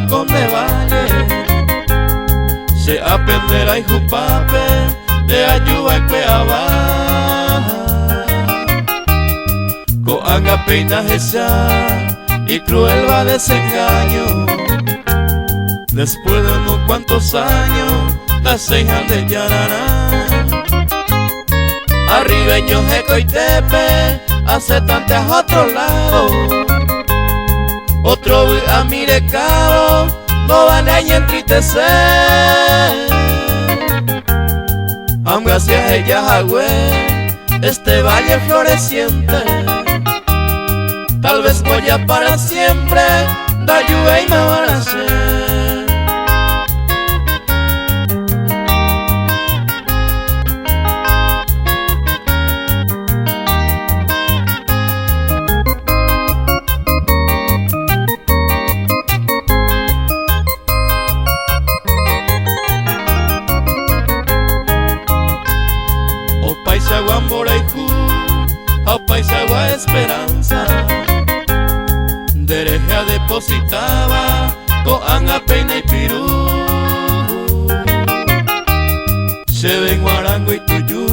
o conde valle se aprenderá y jupape de ayuda y cueaba coanga peina esa y cruel va desengaño. Después de unos cuantos años la ceja de Yarará arribeño Jeco y Tepe hace tantas a otro lado. Otro a mire cabo no van a entristecer. Aun gracias a ella Jagüe este valle floreciente tal vez voy a para siempre da lluvia y me van a hacer. Au paisagua esperanza dereja depositaba coanga peina y pirú se ven guarango y tuyú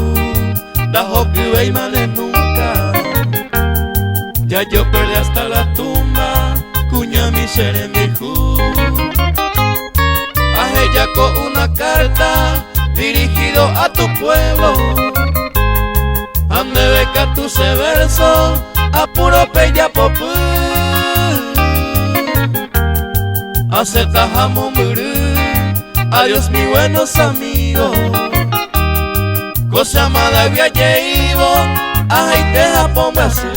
da hockey y mane nunca ya yo perdí hasta la tumba cuña mi ser mi ju a ella con una carta dirigido a tu pueblo. Ande beca tu se verso a puro peña popú acepta jamón burú. Adiós mis buenos amigos cosa amada viaje ibo a Japón Brasil.